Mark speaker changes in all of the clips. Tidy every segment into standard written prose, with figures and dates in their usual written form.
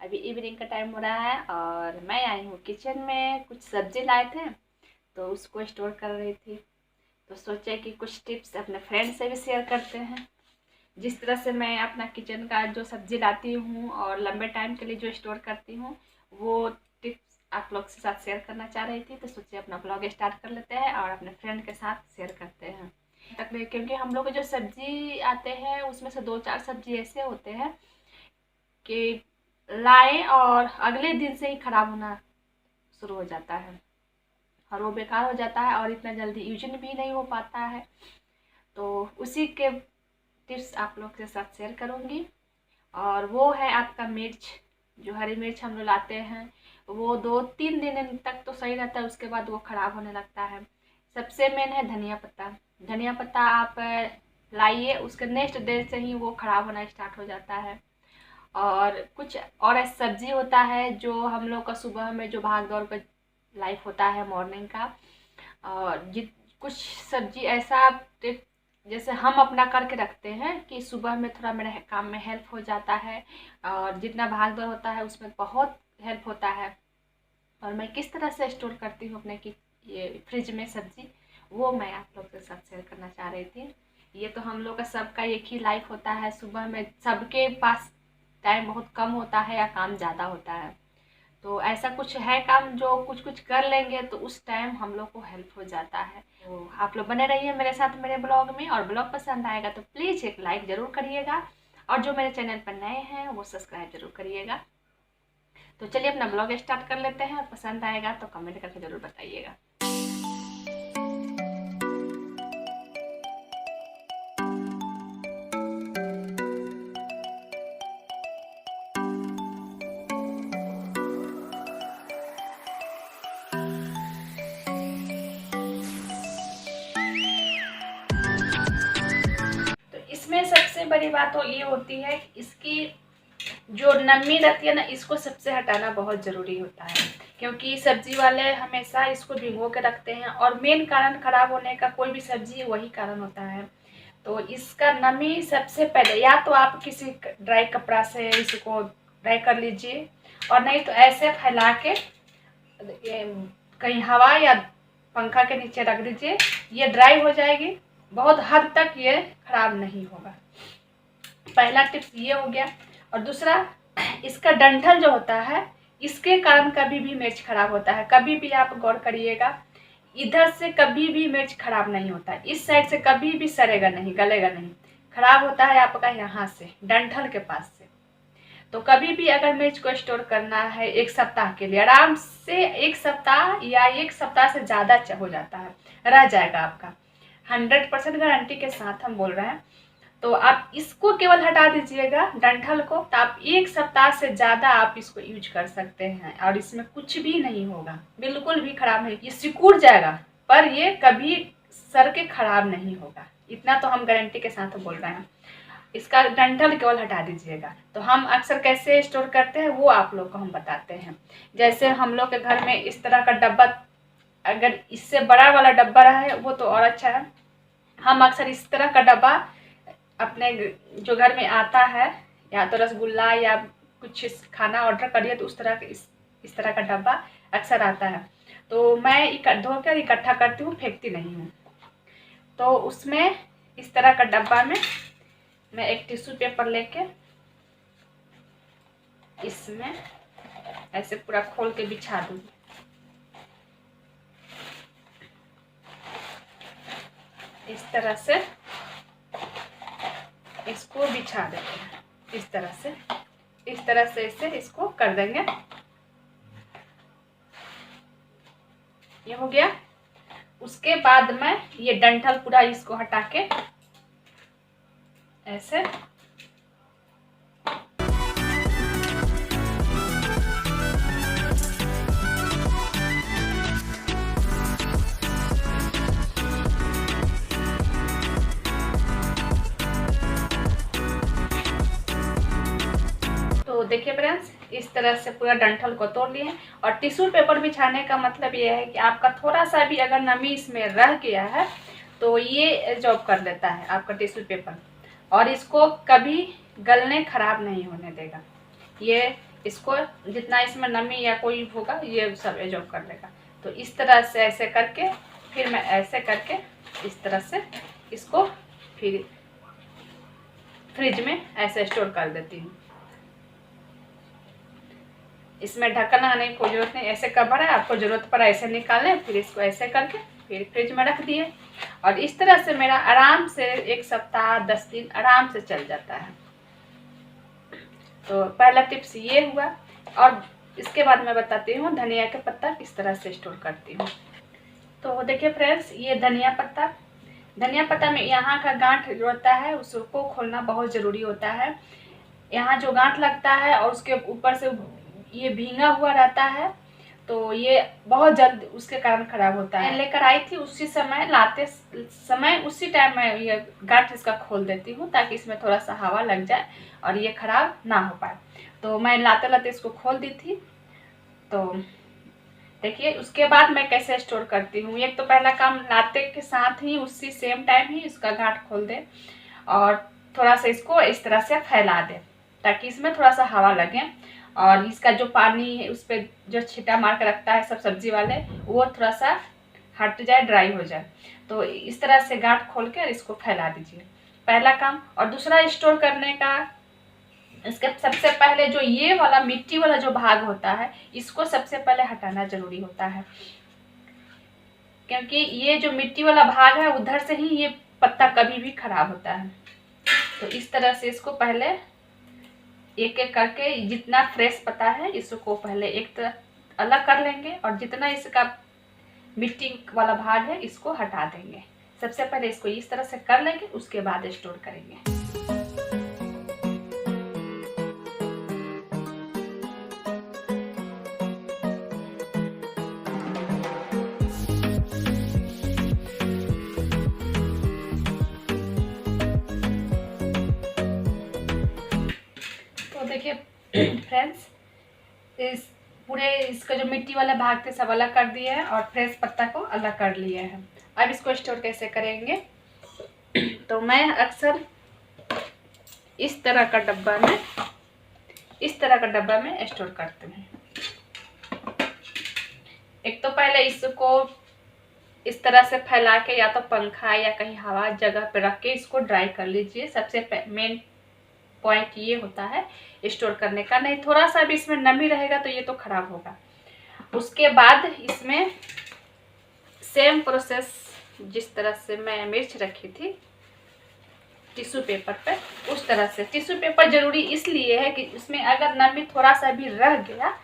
Speaker 1: अभी इवनिंग का टाइम हो रहा है और मैं आई हूँ किचन में। कुछ सब्जी लाए थे तो उसको स्टोर कर रही थी, तो सोचा कि कुछ टिप्स अपने फ्रेंड से भी शेयर करते हैं। जिस तरह से मैं अपना किचन का जो सब्जी लाती हूँ और लंबे टाइम के लिए जो स्टोर करती हूँ, वो टिप्स आप लोग के साथ शेयर करना चाह रही थी। तो सोचिए अपना ब्लॉग स्टार्ट कर लेते हैं और अपने फ्रेंड के साथ शेयर करते हैं क्योंकि हम लोग जो सब्जी आते हैं उसमें से 2-4 सब्जी ऐसे होते हैं कि लाएं और अगले दिन से ही खराब होना शुरू हो जाता है और वो बेकार हो जाता है और इतना जल्दी यूज भी नहीं हो पाता है। तो उसी के टिप्स आप लोग के साथ शेयर करूँगी। और वो है आपका मिर्च। जो हरी मिर्च हम लोग लाते हैं वो 2-3 दिन तक तो सही रहता है, उसके बाद वो ख़राब होने लगता है। सबसे मेन है धनिया पत्ता। धनिया पत्ता आप लाइए, उसके नेक्स्ट डे से ही वो ख़राब होना स्टार्ट हो जाता है। और कुछ और ऐसा सब्जी होता है जो हम लोग का सुबह में जो भाग दौड़ का लाइफ होता है मॉर्निंग का, और जित कुछ सब्जी ऐसा जैसे हम अपना करके रखते हैं कि सुबह में थोड़ा मेरे काम में हेल्प हो जाता है और जितना भाग दौड़ होता है उसमें बहुत हेल्प होता है। और मैं किस तरह से स्टोर करती हूँ अपने की ये फ्रिज में सब्जी, वो मैं आप लोग के साथ शेयर करना चाह रही थी। ये तो हम लोग का सबका एक ही लाइफ होता है, सुबह में सबके पास टाइम बहुत कम होता है या काम ज़्यादा होता है। तो ऐसा कुछ है काम जो कुछ कुछ कर लेंगे तो उस टाइम हम लोग को हेल्प हो जाता है। तो आप लोग बने रहिए मेरे साथ मेरे ब्लॉग में, और ब्लॉग पसंद आएगा तो प्लीज़ एक लाइक ज़रूर करिएगा और जो मेरे चैनल पर नए हैं वो सब्सक्राइब जरूर करिएगा। तो चलिए अपना ब्लॉग स्टार्ट कर लेते हैं, और पसंद आएगा तो कमेंट करके ज़रूर बताइएगा। तो इसमें सबसे बड़ी बात तो ये होती है कि इसकी जो नमी रहती है ना, इसको सबसे हटाना बहुत ज़रूरी होता है, क्योंकि सब्जी वाले हमेशा इसको भिगो के रखते हैं और मेन कारण ख़राब होने का कोई भी सब्जी वही कारण होता है। तो इसका नमी सबसे पहले, या तो आप किसी ड्राई कपड़ा से इसको ड्राई कर लीजिए, और नहीं तो ऐसे फैला के कहीं हवा या पंखा के नीचे रख दीजिए, ये ड्राई हो जाएगी। बहुत हद तक ये खराब नहीं होगा। पहला टिप्स ये हो गया। और दूसरा, इसका डंठल जो होता है इसके कारण कभी भी मिर्च खराब होता है। कभी भी आप गौर करिएगा, इधर से कभी भी मिर्च खराब नहीं होता है, इस साइड से कभी भी सड़ेगा नहीं, गलेगा नहीं। खराब होता है आपका यहाँ से, डंठल के पास से। तो कभी भी अगर मिर्च को स्टोर करना है 1 सप्ताह के लिए, आराम से 1 सप्ताह या 1 सप्ताह से ज़्यादा हो जाता है, रह जाएगा आपका। 100% गारंटी के साथ हम बोल रहे हैं। तो आप इसको केवल हटा दीजिएगा डंठल को, तो आप 1 सप्ताह से ज़्यादा आप इसको यूज कर सकते हैं और इसमें कुछ भी नहीं होगा, बिल्कुल भी खराब नहीं। ये सिकुड़ जाएगा पर ये कभी सर के खराब नहीं होगा, इतना तो हम गारंटी के साथ बोल रहे हैं। इसका डंठल केवल हटा दीजिएगा। तो हम अक्सर कैसे स्टोर करते हैं वो आप लोग को हम बताते हैं। जैसे हम लोग के घर में इस तरह का डब्बा, अगर इससे बड़ा वाला डब्बा रहा है वो तो और अच्छा है। हम अक्सर इस तरह का डब्बा अपने जो घर में आता है, या तो रसगुल्ला या कुछ खाना ऑर्डर करिए तो उस तरह के इस तरह का डब्बा अक्सर आता है। तो मैं धोकर इकट्ठा करती हूँ, फेंकती नहीं हूँ। तो उसमें इस तरह का डब्बा में मैं एक टिश्यू पेपर लेके इसमें ऐसे पूरा खोल के बिछा दूँगी। इस तरह से इसको बिछा देते हैं, इस तरह से इसे इसको कर देंगे। ये हो गया। उसके बाद में ये डंठल पूरा इसको हटा के ऐसे तो देखिए फ्रेंड्स, इस तरह से पूरा डंठल को तोड़ लिए। और टिश्यू पेपर बिछाने का मतलब ये है कि आपका थोड़ा सा भी अगर नमी इसमें रह गया है तो ये जॉब कर लेता है आपका टिश्यू पेपर, और इसको कभी गलने खराब नहीं होने देगा। ये इसको जितना इसमें नमी या कोई होगा ये सब एब्जॉर्ब कर लेगा। तो इस तरह से ऐसे करके फिर मैं ऐसे करके इस तरह से इसको फिर फ्रिज में ऐसे स्टोर कर देती हूँ। इसमें ढक्कन लगाने की कोई जरूरत नहीं, ऐसे कवर है, आपको जरूरत पड़ा ऐसे निकालें, फिर इसको ऐसे करके फिर फ्रिज में रख दिए। और इस तरह से मेरा आराम से 1 सप्ताह 10 दिन आराम से चल जाता है। तो पहला टिप्स ये हुआ। और इसके बाद मैं बताती हूँ धनिया के पत्ता किस तरह से स्टोर करती हूँ। तो देखिए फ्रेंड्स, ये धनिया पत्ता में यहाँ का गांठ जो होता है उसको खोलना बहुत ज़रूरी होता है। यहाँ जो गांठ लगता है और उसके ऊपर से ये भींगा हुआ रहता है, तो ये बहुत जल्द उसके कारण खराब होता है। लेकर आई थी उसी समय, लाते समय उसी टाइम मैं ये गांठ इसका खोल देती हूँ ताकि इसमें थोड़ा सा हवा लग जाए और ये खराब ना हो पाए। तो मैं लाते लाते इसको खोल दी थी। तो देखिए उसके बाद मैं कैसे स्टोर करती हूँ। एक तो पहला काम, लाते के साथ ही उसी सेम टाइम ही इसका गांठ खोल दे और थोड़ा सा इसको इस तरह से फैला दे ताकि इसमें थोड़ा सा हवा लगे और इसका जो पानी है उस पर जो छींटा मार के रखता है सब सब्जी वाले, वो थोड़ा सा हट जाए, ड्राई हो जाए। तो इस तरह से गांठ खोल के इसको फैला दीजिए, पहला काम। और दूसरा स्टोर करने का, इसके सबसे पहले जो ये वाला मिट्टी वाला जो भाग होता है इसको सबसे पहले हटाना जरूरी होता है, क्योंकि ये जो मिट्टी वाला भाग है उधर से ही ये पत्ता कभी भी खराब होता है। तो इस तरह से इसको पहले एक एक करके जितना फ्रेश पत्ता है इसको पहले एक तरफ अलग कर लेंगे और जितना इसका मिट्टी वाला भाग है इसको हटा देंगे। सबसे पहले इसको इस तरह से कर लेंगे, उसके बाद स्टोर करेंगे। तो देखिए फ्रेंड्स, इस पूरे इसका जो मिट्टी वाला भाग थे सब अलग कर दिए हैं और फ्रेश पत्ता को अलग कर लिए हैं। अब इसको स्टोर कैसे करेंगे, तो मैं अक्सर इस तरह का डब्बा में स्टोर करते हैं। एक तो पहले इसको इस तरह से फैला के या तो पंखा या कहीं हवा जगह पे रख के इसको ड्राई कर लीजिए। सबसे मेन पॉइंट ये होता है स्टोर करने का, नहीं थोड़ा सा भी इसमें नमी रहेगा तो ये तो खराब होगा। उसके बाद इसमें सेम प्रोसेस, जिस तरह से मैं मिर्च रखी थी टिश्यू पेपर पे, उस तरह से। टिश्यू पेपर जरूरी इसलिए है कि उसमें अगर नमी थोड़ा सा भी रह गया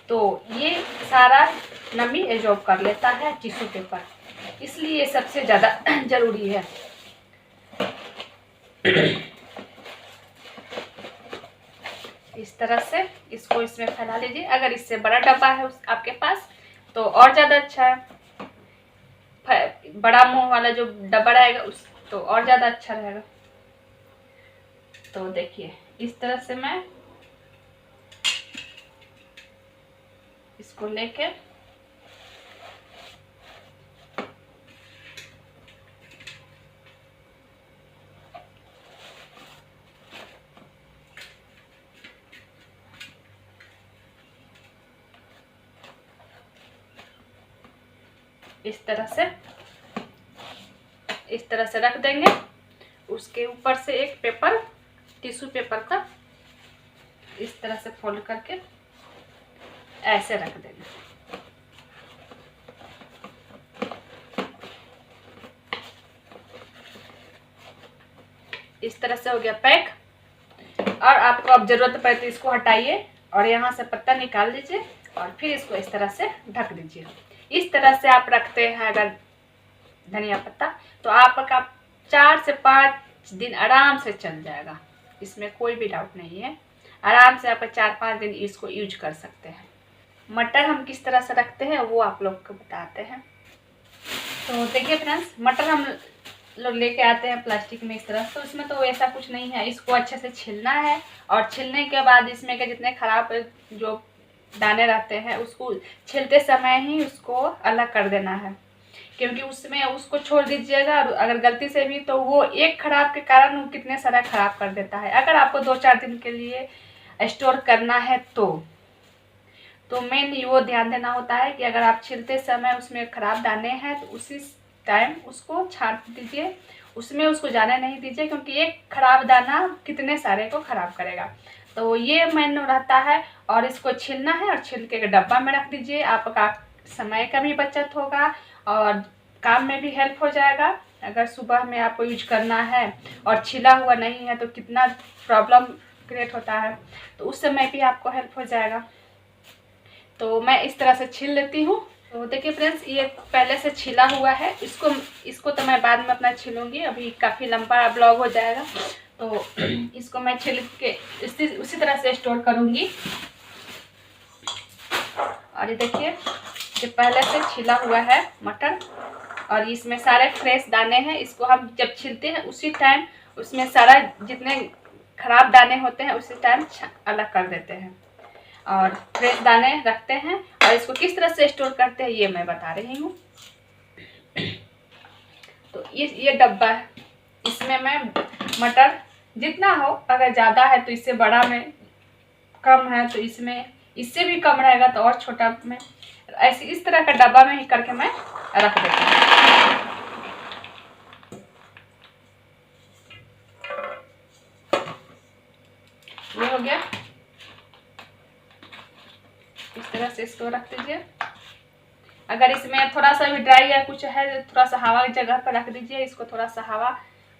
Speaker 1: तो ये सारा नमी एब्जॉर्ब कर लेता है टिश्यू पेपर, इसलिए सबसे ज़्यादा जरूरी है। इस तरह से इसको इसमें फैला लीजिए। अगर इससे बड़ा डब्बा है आपके पास तो और ज़्यादा अच्छा है, बड़ा मुंह वाला जो डब्बा रहेगा उस तो और ज़्यादा अच्छा रहेगा। तो देखिए इस तरह से मैं इसको लेके इस तरह से रख देंगे। उसके ऊपर से एक पेपर, टिश्यू पेपर का इस तरह से फोल्ड करके ऐसे रख देंगे। इस तरह से हो गया पैक। और आपको अब जरूरत पड़े तो इसको हटाइए और यहाँ से पत्ता निकाल लीजिए और फिर इसको इस तरह से ढक दीजिए। इस तरह से आप रखते हैं अगर धनिया पत्ता तो आपका 4 से 5 दिन आराम से चल जाएगा, इसमें कोई भी डाउट नहीं है। आराम से आपका 4-5 दिन इसको यूज कर सकते हैं। मटर हम किस तरह से रखते हैं वो आप लोग को बताते हैं। तो देखिए फ्रेंड्स, मटर हम लोग लेके आते हैं प्लास्टिक में इस तरह, तो इसमें तो ऐसा कुछ नहीं है। इसको अच्छे से छीलना है और छीलने के बाद इसमें के जितने खराब जो दाने रहते हैं उसको छीलते समय ही उसको अलग कर देना है, क्योंकि उसमें उसको छोड़ दीजिएगा अगर गलती से भी तो वो एक खराब के कारण वो कितने सारा खराब कर देता है। अगर आपको 2-4 दिन के लिए स्टोर करना है तो मेन वो ध्यान देना होता है कि अगर आप छीलते समय उसमें खराब दाने हैं तो उसी टाइम उसको छांट दीजिए, उसमें उसको जाने नहीं दीजिए, क्योंकि एक खराब दाना कितने सारे को खराब करेगा। तो ये मेन रहता है। और इसको छीलना है और छील के डब्बा में रख दीजिए, आपका समय का भी बचत होगा और काम में भी हेल्प हो जाएगा। अगर सुबह में आपको यूज करना है और छिला हुआ नहीं है तो कितना प्रॉब्लम क्रिएट होता है, तो उस समय भी आपको हेल्प हो जाएगा। तो मैं इस तरह से छील लेती हूँ। तो देखिए फ्रेंड्स, ये पहले से छिला हुआ है, इसको तो मैं बाद में अपना छीलूँगी, अभी काफ़ी लंबा ब्लॉग हो जाएगा। तो इसको मैं छील के उसी तरह से स्टोर करूँगी। और ये देखिए, ये पहले से छिला हुआ है मटर और इसमें सारे फ्रेश दाने हैं। इसको हम जब छीलते हैं उसी टाइम उसमें सारा जितने खराब दाने होते हैं उसी टाइम अलग कर देते हैं और फ्रेश दाने रखते हैं। और इसको किस तरह से स्टोर करते हैं ये मैं बता रही हूँ। तो ये डब्बा है, इसमें मैं मटर जितना हो, अगर ज़्यादा है तो इससे बड़ा में, कम है तो इसमें इससे भी कम रहेगा तो और छोटा में, ऐसे इस तरह का डब्बा में ही करके मैं रख देती हूँ। ये हो गया, इस तरह से इसको रख दीजिए। अगर इसमें थोड़ा सा भी ड्राई या कुछ है, थोड़ा सा हवा की जगह पर रख दीजिए, इसको थोड़ा सा हवा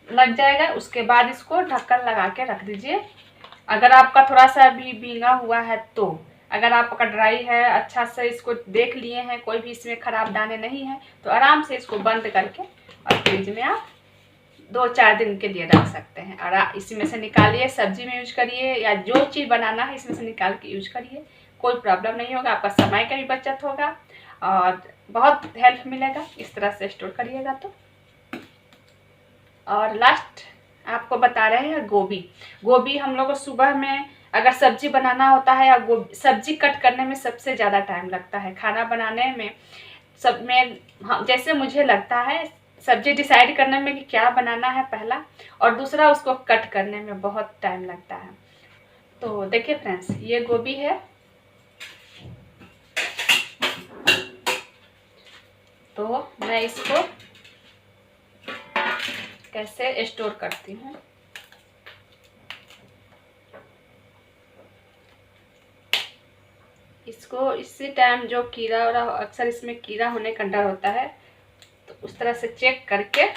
Speaker 1: लग जाएगा। उसके बाद इसको ढक्कन लगा के रख दीजिए। अगर आपका थोड़ा सा भी भींगा हुआ है तो, अगर आपका ड्राई है, अच्छा से इसको देख लिए हैं, कोई भी इसमें खराब दाने नहीं है, तो आराम से इसको बंद करके और फ्रिज में आप 2-4 दिन के लिए रख सकते हैं। और इसमें से निकालिए, सब्जी में यूज करिए या जो चीज़ बनाना है इसमें से निकाल के यूज करिए, कोई प्रॉब्लम नहीं होगा, आपका समय का भी बचत होगा और बहुत हेल्प मिलेगा इस तरह से स्टोर करिएगा तो। और लास्ट आपको बता रहे हैं गोभी हम लोग को सुबह में अगर सब्जी बनाना होता है, या सब्जी कट करने में सबसे ज़्यादा टाइम लगता है। खाना बनाने में सब में जैसे मुझे लगता है, सब्जी डिसाइड करने में कि क्या बनाना है पहला, और दूसरा उसको कट करने में बहुत टाइम लगता है। तो देखिए फ्रेंड्स, ये गोभी है, तो मैं इसको कैसे स्टोर करती हूँ। इसको इसी टाइम जो कीड़ा वाला, अक्सर इसमें कीड़ा होने का डर होता है, तो उस तरह से चेक करके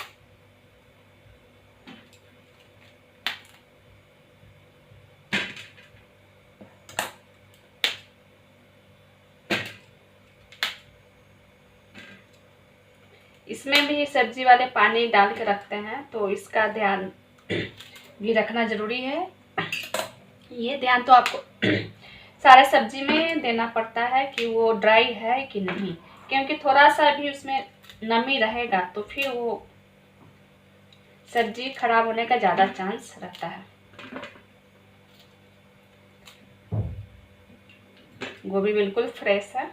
Speaker 1: इसमें भी सब्जी वाले पानी डाल के रखते हैं, तो इसका ध्यान भी रखना ज़रूरी है। ये ध्यान तो आपको सारे सब्जी में देना पड़ता है कि वो ड्राई है कि नहीं, क्योंकि थोड़ा सा भी उसमें नमी रहेगा तो फिर वो सब्जी खराब होने का ज़्यादा चांस रहता है। गोभी बिल्कुल फ्रेश है।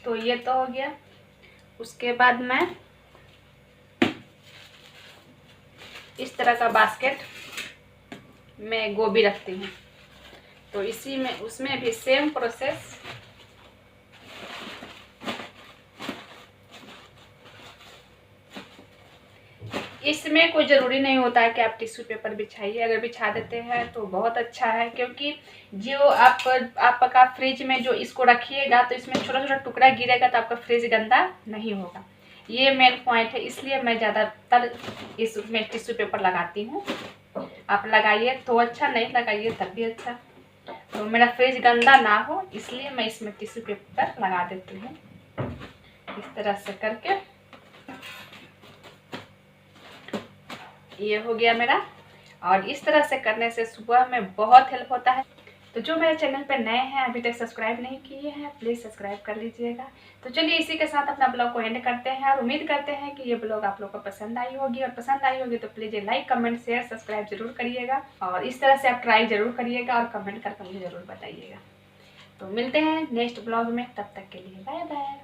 Speaker 1: तो ये तो हो गया। उसके बाद मैं इस तरह का बास्केट में गोभी रखती हूँ, तो इसी में उसमें भी सेम प्रोसेस। इसमें कोई ज़रूरी नहीं होता है कि आप टिश्यू पेपर बिछाइए, अगर बिछा देते हैं तो बहुत अच्छा है, क्योंकि जो आपका फ्रिज में जो इसको रखिएगा तो इसमें छोटा छोटा टुकड़ा गिरेगा तो आपका फ्रिज गंदा नहीं होगा। ये मेन पॉइंट है, इसलिए मैं ज़्यादातर इसमें टिश्यू पेपर लगाती हूँ। आप लगाइए तो अच्छा, नहीं लगाइए तब भी अच्छा। तो मेरा फ्रिज गंदा ना हो इसलिए मैं इसमें टिश्यू पेपर लगा देती हूँ इस तरह से करके। ये हो गया मेरा। और इस तरह से करने से सुबह में बहुत हेल्प होता है। तो जो मेरे चैनल पर नए हैं, अभी तक सब्सक्राइब नहीं किए हैं, प्लीज़ सब्सक्राइब कर लीजिएगा। तो चलिए इसी के साथ अपना ब्लॉग को एंड करते हैं और उम्मीद करते हैं कि ये ब्लॉग आप लोग को पसंद आई होगी, और पसंद आई होगी तो please like, comment, share, subscribe जरूर करिएगा। और इस तरह से आप ट्राई जरूर करिएगा और कमेंट करके मुझे ज़रूर बताइएगा। तो मिलते हैं नेक्स्ट ब्लॉग में, तब तक के लिए बाय बाय।